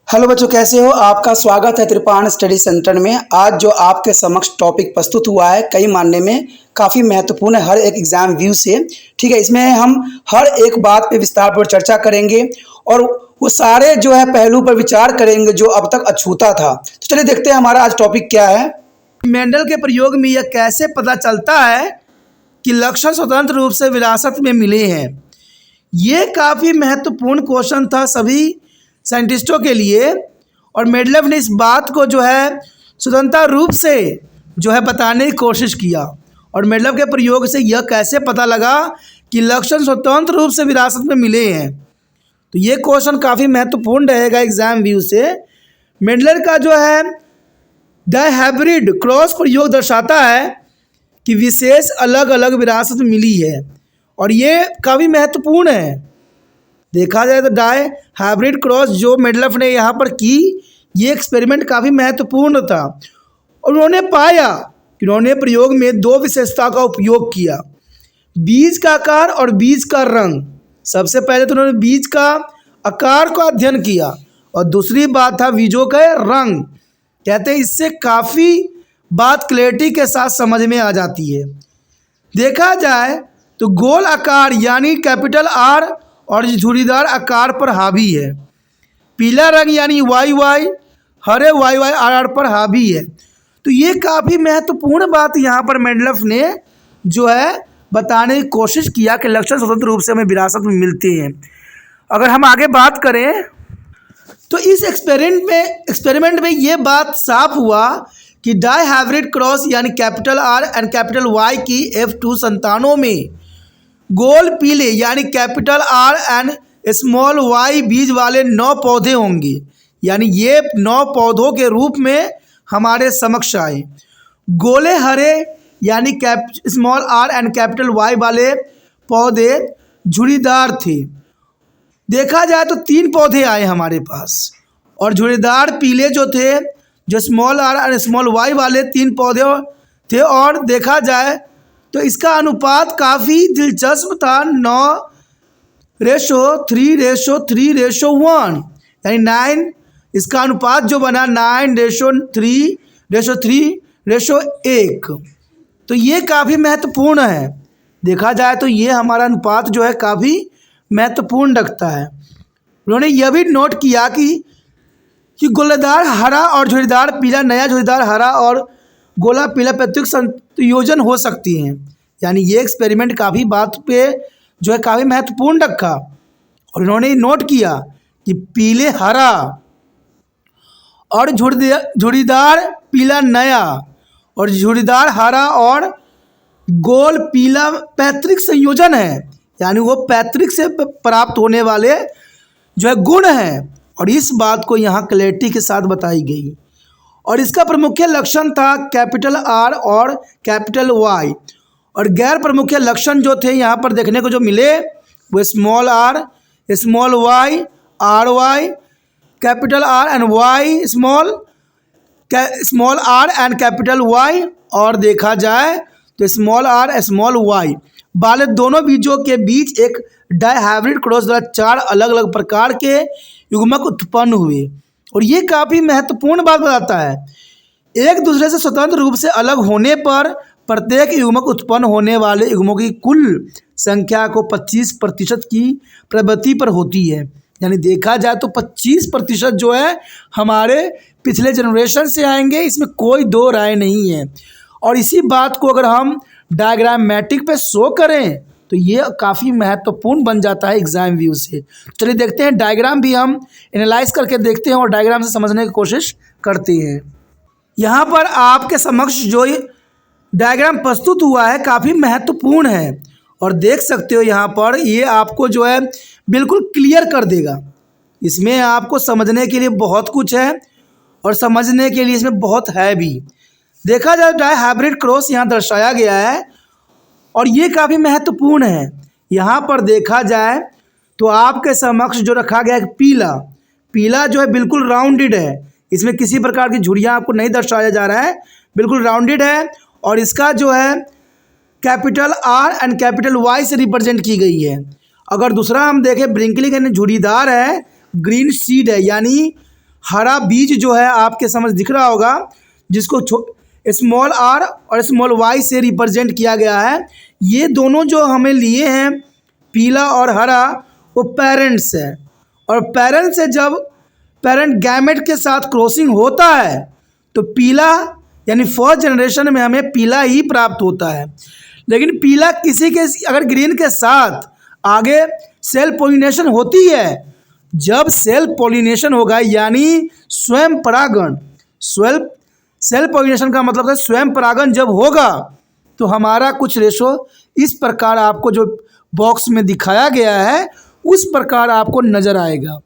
Hello बच्चों, कैसे हो? आपका स्वागत है त्रिपाण स्टडी सेंटर में। आज जो आपके समक्ष टॉपिक प्रस्तुत हुआ है कई मानने में काफ़ी महत्वपूर्ण है हर एक एग्जाम व्यू से। ठीक है, इसमें हम हर एक बात पे विस्तारपूर्वक चर्चा करेंगे और वो सारे जो है पहलू पर विचार करेंगे जो अब तक अछूता था। तो चलिए देखते हैं हमारा आज टॉपिक क्या है। मेंडल के प्रयोग में यह कैसे पता चलता है कि लक्षण स्वतंत्र रूप से विरासत में मिले हैं। ये काफ़ी महत्वपूर्ण क्वेश्चन था सभी साइंटिस्टों के लिए और मेंडलेव ने इस बात को जो है स्वतंत्र रूप से जो है बताने की कोशिश किया। और मेंडलेव के प्रयोग से यह कैसे पता लगा कि लक्षण स्वतंत्र रूप से विरासत में मिले हैं। तो ये क्वेश्चन काफ़ी महत्वपूर्ण रहेगा एग्जाम व्यू से। मेंडलेव का जो है डायहाइब्रिड क्रॉस प्रयोग दर्शाता है कि विशेष अलग अलग विरासत में मिली है और ये काफ़ी महत्वपूर्ण है। देखा जाए तो डाई हाइब्रिड क्रॉस जो मेंडलेव ने यहाँ पर की, ये एक्सपेरिमेंट काफ़ी महत्वपूर्ण था और उन्होंने पाया कि उन्होंने प्रयोग में दो विशेषता का उपयोग किया, बीज का आकार और बीज का रंग। सबसे पहले तो उन्होंने बीज का आकार का अध्ययन किया और दूसरी बात था बीजों का रंग। कहते हैं इससे काफ़ी बात क्लैरिटी के साथ समझ में आ जाती है। देखा जाए तो गोल आकार यानी कैपिटल आर और झुर्रीदार आकार पर हावी है। पीला रंग यानी वाई वाई, हरे वाई वाई आर आर पर हावी है। तो ये काफ़ी महत्वपूर्ण बात यहाँ पर मेंडलेव ने जो है बताने की कोशिश किया कि लक्षण स्वतंत्र रूप से हमें विरासत में मिलते हैं। अगर हम आगे बात करें तो इस एक्सपेरिमेंट में ये बात साफ हुआ कि डाई हाइब्रिड क्रॉस यानी capital R and capital Y की F2 संतानों में गोल पीले यानी capital R and small Y बीज वाले 9 पौधे होंगे। यानी ये 9 पौधों के रूप में हमारे समक्ष आए। गोले हरे यानी small R and capital Y वाले पौधे झुर्रीदार थे। देखा जाए तो 3 पौधे आए हमारे पास और झुर्रीदार पीले जो थे, जो small R and small Y वाले 3 पौधे थे। और देखा जाए तो इसका अनुपात काफ़ी दिलचस्प था, 9:3:3:1 यानी 9। इसका अनुपात जो बना 9:3:3:1। तो ये काफ़ी महत्वपूर्ण है। देखा जाए तो ये हमारा अनुपात जो है काफ़ी महत्वपूर्ण रखता है। उन्होंने यह भी नोट किया कि गोलेदार हरा और झुर्रीदार पीला, नया झुर्रीदार हरा और गोला पीला पैतृक संयोजन हो सकती हैं। यानी ये एक्सपेरिमेंट काफ़ी बात पे जो है काफ़ी महत्वपूर्ण रखा और इन्होंने नोट किया कि पीले हरा और झुर्रीदार पीला नया और झुर्रीदार हरा और गोल पीला पैतृक संयोजन है। यानी वो पैतृक से प्राप्त होने वाले जो है गुण हैं और इस बात को यहाँ क्लैरिटी के साथ बताई गई। और इसका प्रमुख लक्षण था कैपिटल आर और कैपिटल वाई और गैर प्रमुख लक्षण जो थे यहाँ पर देखने को जो मिले वो small R, small Y, R Y, capital R and Y, small R and capital Y. और देखा जाए तो स्मॉल आर स्मॉल वाई वाले दोनों बीजों के बीच एक डायहाइब्रिड क्रॉस द्वारा 4 अलग अलग प्रकार के युग्मक उत्पन्न हुए। और ये काफ़ी महत्वपूर्ण बात बताता है, एक दूसरे से स्वतंत्र रूप से अलग होने पर प्रत्येक युग्मक उत्पन्न होने वाले युग्मों की कुल संख्या को 25% की प्रवृत्ति पर होती है। यानी देखा जाए तो 25% जो है हमारे पिछले जनरेशन से आएंगे, इसमें कोई दो राय नहीं है। और इसी बात को अगर हम डायग्रामेटिक पे शो करें तो ये काफ़ी महत्वपूर्ण बन जाता है एग्जाम व्यू से। चलिए देखते हैं, डायग्राम भी हम एनालाइज करके देखते हैं और डायग्राम से समझने की कोशिश करते हैं। यहाँ पर आपके समक्ष जो डायग्राम प्रस्तुत हुआ है काफ़ी महत्वपूर्ण है और देख सकते हो यहाँ पर ये आपको जो है बिल्कुल क्लियर कर देगा। इसमें आपको समझने के लिए बहुत कुछ है और समझने के लिए इसमें बहुत है भी। देखा जाए डाई हाइब्रिड क्रॉस यहाँ दर्शाया गया है और ये काफ़ी महत्वपूर्ण है। यहाँ पर देखा जाए तो आपके समक्ष जो रखा गया है पीला जो है बिल्कुल राउंडेड है। इसमें किसी प्रकार की झुर्रियाँ आपको नहीं दर्शाया जा रहा है, बिल्कुल राउंडेड है। और इसका जो है capital R and capital Y से रिप्रेजेंट की गई है। अगर दूसरा हम देखें ब्रिंकलिंग यानी झुर्रीदार है, ग्रीन सीड है यानी हरा बीज जो है आपके समझ दिख रहा होगा, जिसको स्मॉल r और स्मॉल y से रिप्रेजेंट किया गया है। ये दोनों जो हमें लिए हैं पीला और हरा, वो पेरेंट्स है। और पेरेंट्स से जब पेरेंट गैमेट के साथ क्रॉसिंग होता है तो पीला यानी फर्स्ट जनरेशन में हमें पीला ही प्राप्त होता है। लेकिन पीला किसी के अगर ग्रीन के साथ आगे सेल्फ पॉलिनेशन होती है, जब सेल्फ पॉलिनेशन होगा यानी स्वयं परागण, सेल्फ पॉलिनेशन का मतलब है स्वयं परागण जब होगा, तो हमारा कुछ रेशो इस प्रकार आपको जो बॉक्स में दिखाया गया है उस प्रकार आपको नज़र आएगा।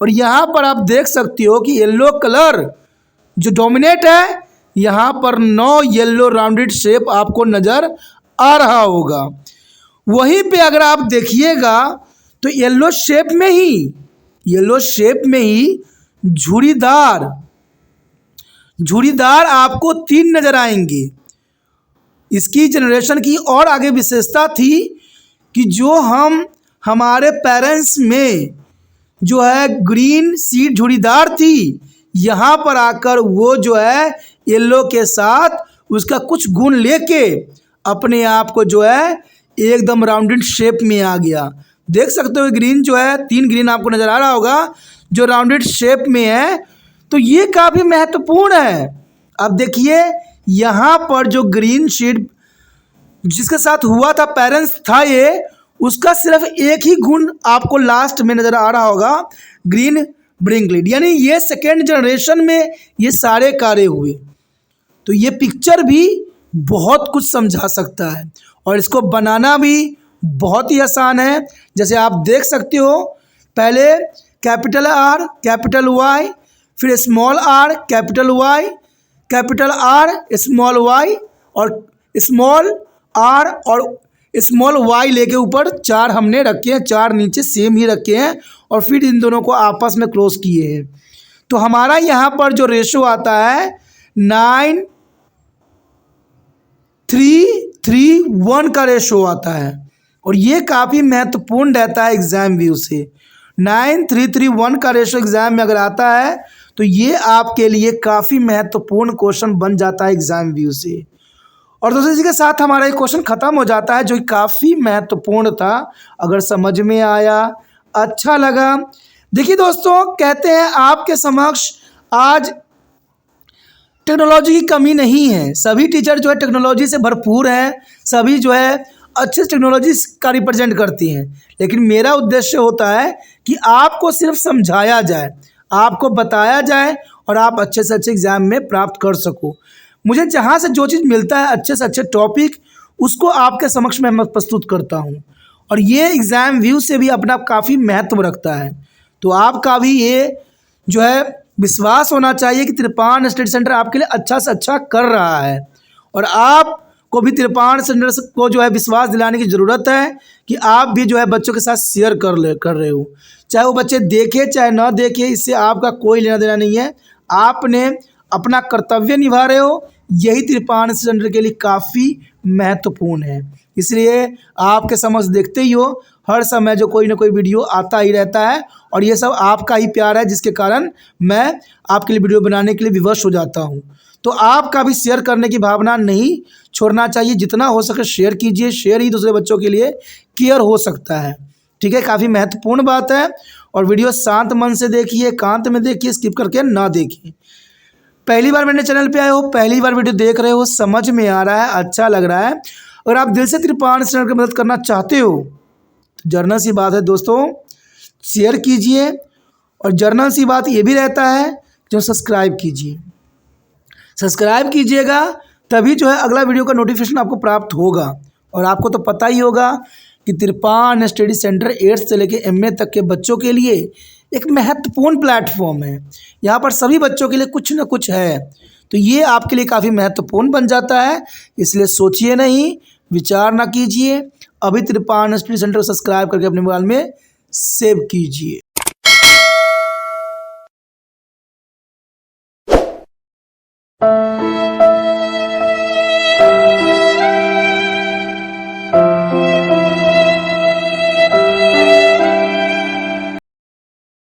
और यहाँ पर आप देख सकते हो कि येलो कलर जो डोमिनेट है, यहाँ पर 9 येलो राउंडेड शेप आपको नज़र आ रहा होगा। वहीं पे अगर आप देखिएगा तो येलो शेप में ही झुरीदार आपको 3 नज़र आएंगे। इसकी जनरेशन की और आगे विशेषता थी कि जो हमारे पेरेंट्स में जो है ग्रीन सीड झुरीदार थी, यहाँ पर आकर वो जो है येलो के साथ उसका कुछ गुण लेके अपने आप को जो है एकदम राउंडेड शेप में आ गया। देख सकते हो ग्रीन जो है 3 ग्रीन आपको नज़र आ रहा होगा जो राउंडेड शेप में है, तो ये काफ़ी महत्वपूर्ण है। अब देखिए यहाँ पर जो ग्रीन सीड जिसके साथ हुआ था पेरेंट्स था ये, उसका सिर्फ एक ही गुण आपको लास्ट में नज़र आ रहा होगा, ग्रीन ब्रिंकलेट, यानी ये सेकेंड जनरेशन में ये सारे कार्य हुए। तो ये पिक्चर भी बहुत कुछ समझा सकता है और इसको बनाना भी बहुत ही आसान है। जैसे आप देख सकते हो, पहले कैपिटल R कैपिटल Y, फिर small r capital Y capital R small y, और स्मॉल r और स्मॉल y लेके ऊपर 4 हमने रखे हैं, 4 नीचे सेम ही रखे हैं और फिर इन दोनों को आपस में क्लोज किए हैं। तो हमारा यहाँ पर जो रेशो आता है 9:3:3:1 का रेशो आता है और ये काफ़ी महत्वपूर्ण रहता है एग्ज़ाम व्यू से। 9:3:3:1 का रेशो एग्ज़ाम में अगर आता है तो ये आपके लिए काफ़ी महत्वपूर्ण क्वेश्चन बन जाता है एग्ज़ाम व्यू से। और दोस्तों इसी के साथ हमारा ये क्वेश्चन ख़त्म हो जाता है जो काफ़ी महत्वपूर्ण था। अगर समझ में आया, अच्छा लगा, देखिए दोस्तों कहते हैं आपके समक्ष आज टेक्नोलॉजी की कमी नहीं है, सभी टीचर जो है टेक्नोलॉजी से भरपूर हैं, सभी जो है अच्छे टेक्नोलॉजी का रिप्रेजेंट करती हैं। लेकिन मेरा उद्देश्य होता है कि आपको सिर्फ समझाया जाए, आपको बताया जाए और आप अच्छे से अच्छे एग्ज़ाम में प्राप्त कर सको। मुझे जहाँ से जो चीज़ मिलता है अच्छे से अच्छे टॉपिक, उसको आपके समक्ष मैं प्रस्तुत करता हूँ और ये एग्ज़ाम व्यू से भी अपना काफ़ी महत्व रखता है। तो आपका भी ये जो है विश्वास होना चाहिए कि त्रिपाण स्टडी सेंटर आपके लिए अच्छा से अच्छा कर रहा है और आपको भी त्रिपाण सेंटर को जो है विश्वास दिलाने की ज़रूरत है कि आप भी जो है बच्चों के साथ शेयर कर रहे हो। चाहे वो बच्चे देखे चाहे ना देखे, इससे आपका कोई लेना देना नहीं है, आपने अपना कर्तव्य निभा रहे हो, यही त्रिपाण सेंटर के लिए काफ़ी महत्वपूर्ण है। इसलिए आपके समझ देखते ही हो हर समय जो कोई ना कोई वीडियो आता ही रहता है और ये सब आपका ही प्यार है जिसके कारण मैं आपके लिए वीडियो बनाने के लिए विवश हो जाता हूँ। तो आपका भी शेयर करने की भावना नहीं छोड़ना चाहिए, जितना हो सके शेयर कीजिए, शेयर ही दूसरे बच्चों के लिए केयर हो सकता है। ठीक है, काफ़ी महत्वपूर्ण बात है और वीडियो शांत मन से देखिए, एकांत में देखिए, स्किप करके ना देखिए। पहली बार मेरे चैनल पे आए हो, पहली बार वीडियो देख रहे हो, समझ में आ रहा है, अच्छा लग रहा है, अगर आप दिल से त्रिपाण सेंटर की मदद करना चाहते हो तो जर्नल सी बात है दोस्तों, शेयर कीजिए और जर्नल सी बात ये भी रहता है जो सब्सक्राइब कीजिए। सब्सक्राइब कीजिएगा तभी जो है अगला वीडियो का नोटिफिकेशन आपको प्राप्त होगा। और आपको तो पता ही होगा कि त्रिपाण स्टडी सेंटर 8th से लेकर MA तक के बच्चों के लिए एक महत्वपूर्ण प्लेटफॉर्म है। यहाँ पर सभी बच्चों के लिए कुछ न कुछ है, तो ये आपके लिए काफ़ी महत्वपूर्ण बन जाता है। इसलिए सोचिए नहीं, विचार ना कीजिए, अभी त्रिपाण स्टडी सेंटर को सब्सक्राइब करके अपने मोबाइल में सेव कीजिए।